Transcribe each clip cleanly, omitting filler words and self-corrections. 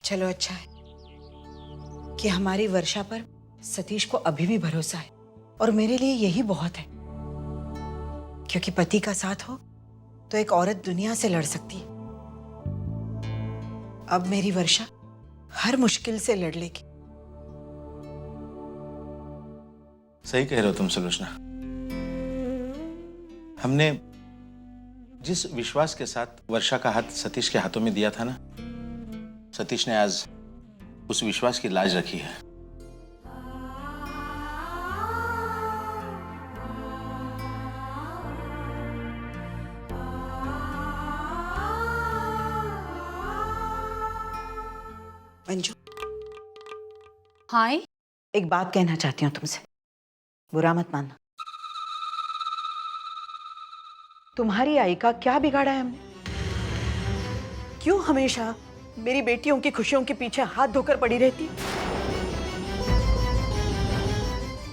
चलो अच्छा है कि हमारी वर्षा पर सतीश को अभी भी भरोसा है, और मेरे लिए यही बहुत है, क्योंकि पति का साथ हो तो एक औरत दुनिया से लड़ सकती है। अब मेरी वर्षा हर मुश्किल से लड़ लेगी। सही कह रहे हो तुम सुलोचना। हमने जिस विश्वास के साथ वर्षा का हाथ सतीश के हाथों में दिया था ना, सतीश ने आज उस विश्वास की लाज रखी है। मंजू, हाय। एक बात कहना चाहती हूँ तुमसे, बुरा मत मानना। तुम्हारी आई का क्या बिगाड़ा है हमने? क्यों हमेशा मेरी बेटियों की खुशियों के पीछे हाथ धोकर पड़ी रहती?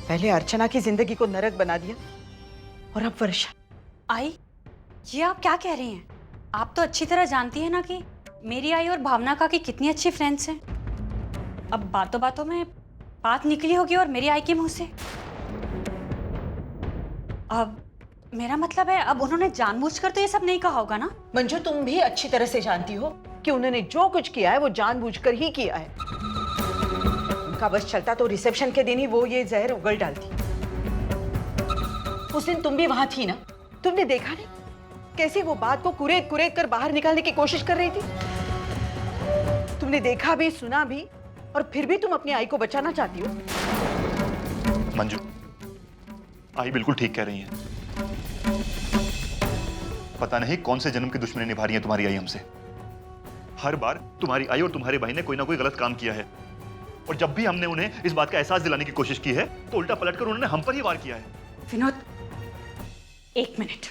पहले अर्चना की जिंदगी को नरक बना दिया, और अब वर्षा। आई, ये आप क्या कह रही हैं? आप तो अच्छी तरह जानती हैं ना कि मेरी आई और भावना का की कितनी अच्छी फ्रेंड्स हैं। अब बातों बातों में बात निकली होगी और मेरी आई के मुंह से। अब मेरा मतलब है, अब उन्होंने जानबूझकर तो ये सब नहीं कहा होगा ना? मंजू, तुम भी अच्छी तरह से जानती हो कि उन्होंने जो कुछ किया है वो जानबूझकर ही किया है। उनका बस चलता तो रिसेप्शन के दिन ही वो ये जहर उगल डालती। उस दिन तुम भी वहां थी ना, तुमने देखा नहीं कैसे वो बात को कुरेद कुरेद कर बाहर निकालने की कोशिश कर रही थी? तुमने देखा भी, सुना भी, और फिर भी तुम अपनी आई को बचाना चाहती हो। मंजू, आई बिल्कुल ठीक कह रही है। पता नहीं कौन से जन्म की दुश्मनी निभा रही है तुम्हारी आई हमसे। हर बार तुम्हारी आई और तुम्हारे भाई ने कोई ना कोई गलत काम किया है, और जब भी हमने उन्हें इस बात का एहसास दिलाने की कोशिश की है तो उल्टा पलटकर उन्होंने हम पर ही वार किया है। विनोद, एक मिनट।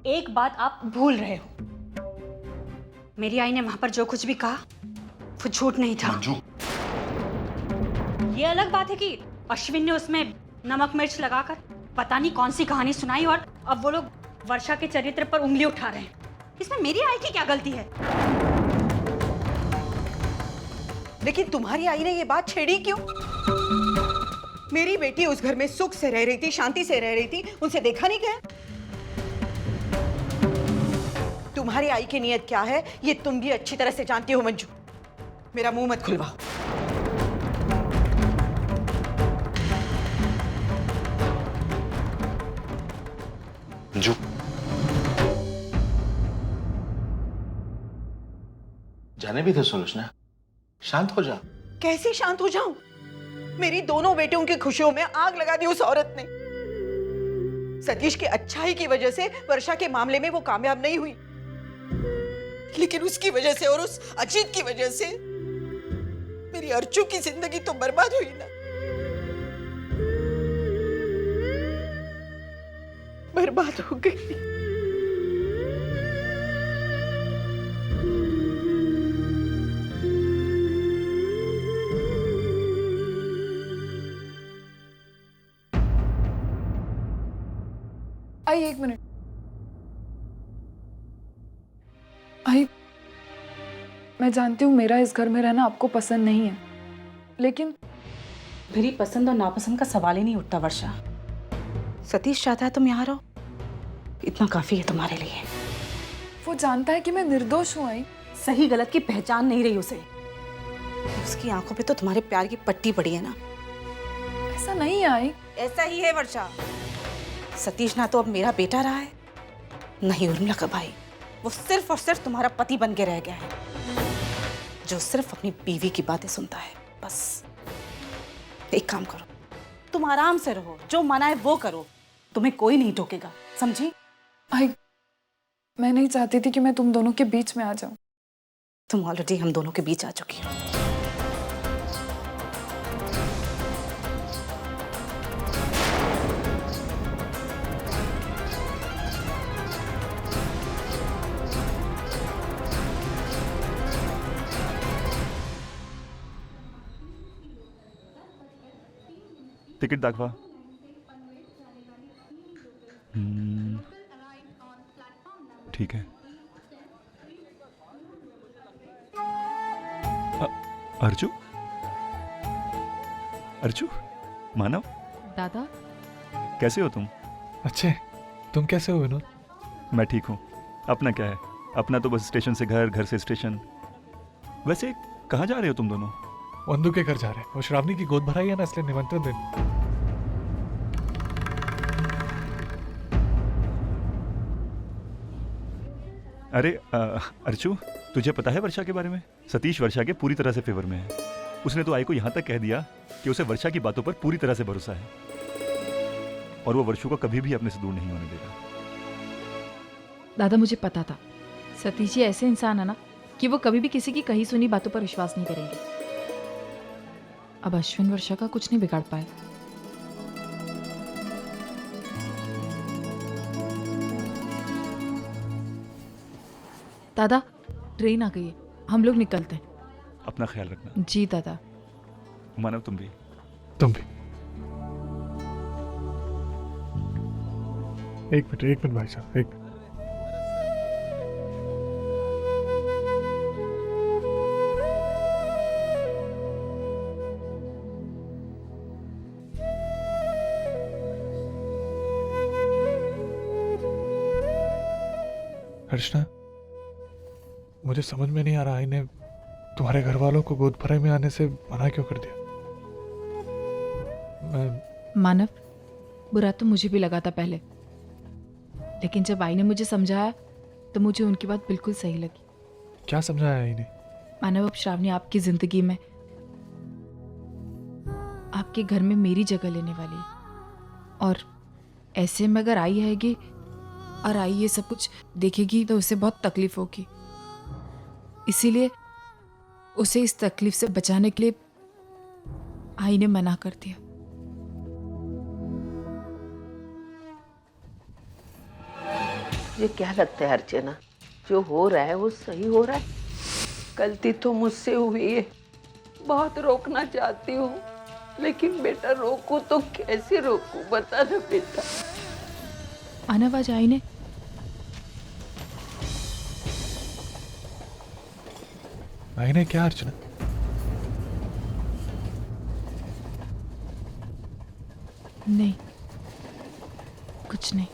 एक बात आप भूल रहे हो, मेरी आई ने वहां पर जो कुछ भी कहा वो झूठ नहीं था। मंजू, ये अलग बात है कि अश्विन ने उसमें नमक मिर्च लगाकर पता नहीं कौन सी कहानी सुनाई, और अब वो लोग वर्षा के चरित्र पर उंगली उठा रहे हैं। इसमें मेरी आई की क्या गलती है? लेकिन तुम्हारी आई ने ये बात छेड़ी क्यों? मेरी बेटी उस घर में सुख से रह रही थी, शांति से रह रही थी, उनसे देखा नहीं गया? तुम्हारी आई की नीयत क्या है ये तुम भी अच्छी तरह से जानती हो मंजू। मेरा मुंह मत खुलवाओ। मंजू, जाने भी दो सुलोचना, शांत हो जा। कैसे शांत हो जाऊं? मेरी दोनों बेटियों की खुशियों में आग लगा दी उस औरत ने। सतीश की अच्छाई की वजह से वर्षा के मामले में वो कामयाब नहीं हुई, लेकिन उसकी वजह से और उस अजीत की वजह से मेरी अर्चू की जिंदगी तो बर्बाद हुई ना। बर्बाद हो गई। आई, एक मिनट। आई, मैं जानती हूँ मेरा इस घर में रहना आपको पसंद नहीं है, लेकिन मेरी पसंद और नापसंद का सवाल ही नहीं उठता वर्षा। सतीश चाहता है तुम यहाँ रहो, इतना काफी है तुम्हारे लिए। वो जानता है कि मैं निर्दोष हूँ। आई, सही गलत की पहचान नहीं रही उसे। उसकी आंखों पे तो तुम्हारे प्यार की पट्टी पड़ी है ना। ऐसा नहीं है आई। ऐसा ही है वर्षा। सतीश ना तो अब मेरा बेटा रहा है, नहीं उर्मिला का भाई। वो सिर्फ और सिर्फ तुम्हारा पति बन के रह गया है, जो सिर्फ अपनी बीवी की बातें सुनता है। बस एक काम करो, तुम आराम से रहो, जो मना है वो करो, तुम्हें कोई नहीं टोकेगा, समझी? आई, मैं नहीं चाहती थी कि मैं तुम दोनों के बीच में आ जाऊं। तुम ऑलरेडी हम दोनों के बीच आ चुकी हो। टिकट दाखवा। ठीक है। अर्चू, अर्चू, मानव, दादा, कैसे हो तुम? अच्छे, तुम कैसे हो विनोद? मैं ठीक हूँ। अपना क्या है? अपना तो बस स्टेशन से घर, घर से स्टेशन। वैसे कहाँ जा रहे हो तुम दोनों? वंदू के घर जा रहे हैं। वो श्रावणी की गोद भराई है ना, इसलिए निमंत्रण देने। अरे अर्चू, तुझे पता है वर्षा के बारे में? सतीश वर्षा के पूरी तरह से फेवर में है। उसने तो आई को यहाँ तक कह दिया कि उसे वर्षा की बातों पर पूरी तरह से भरोसा है और वो वर्षू को कभी भी अपने से दूर नहीं होने देगा। दादा मुझे पता था सतीश जी ऐसे इंसान है ना कि वो कभी भी किसी की कही सुनी बातों पर विश्वास नहीं करेंगे। अब अश्विन वर्षा का कुछ नहीं बिगाड़ पाए। दादा ट्रेन आ गई है, हम लोग निकलते हैं। अपना ख्याल रखना। जी दादा। मानव तुम भी। तुम भी। एक मिनट भाई साहब, एक मिनट। अर्चना, मुझे समझ में नहीं आ रहा इन्हें तुम्हारे घर वालों को गोद भराई में आने से मना क्यों कर दिया? मानव, बुरा तो मुझे भी लगा था पहले, लेकिन जब आई ने मुझे समझाया तो मुझे उनकी बात बिल्कुल सही लगी। क्या समझाया इन्हें? मानव, अब श्रावणी आपकी जिंदगी में, आपके घर में मेरी जगह लेने वाली है और ऐसे में अगर आई आएगी और आई ये सब कुछ देखेगी तो उसे बहुत तकलीफ होगी। इसीलिए उसे इस तकलीफ से बचाने के लिए आई ने मना कर दिया। ये क्या लगता है अर्चना, जो हो रहा है वो सही हो रहा है? गलती तो मुझसे हुई है, बहुत रोकना चाहती हूँ, लेकिन बेटा रोकूं तो कैसे रोकूं, बता ना बेटा। आवाज आई ने आईने क्या अर्चना? नहीं, कुछ नहीं।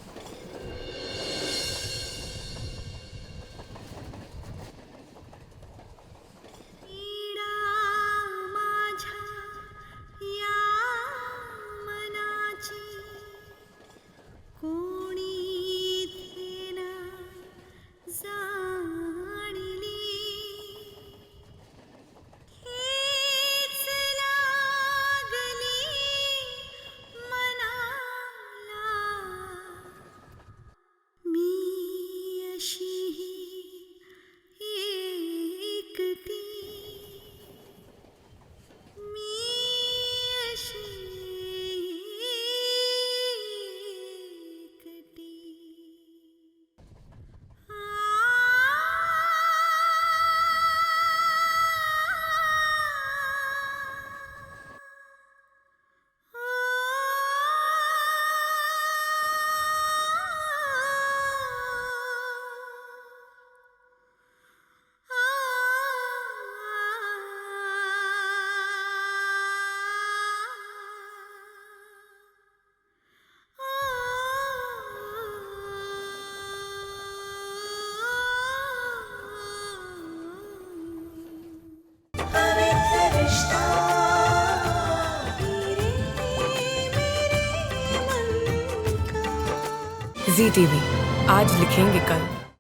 ZTV, आज लिखेंगे कल।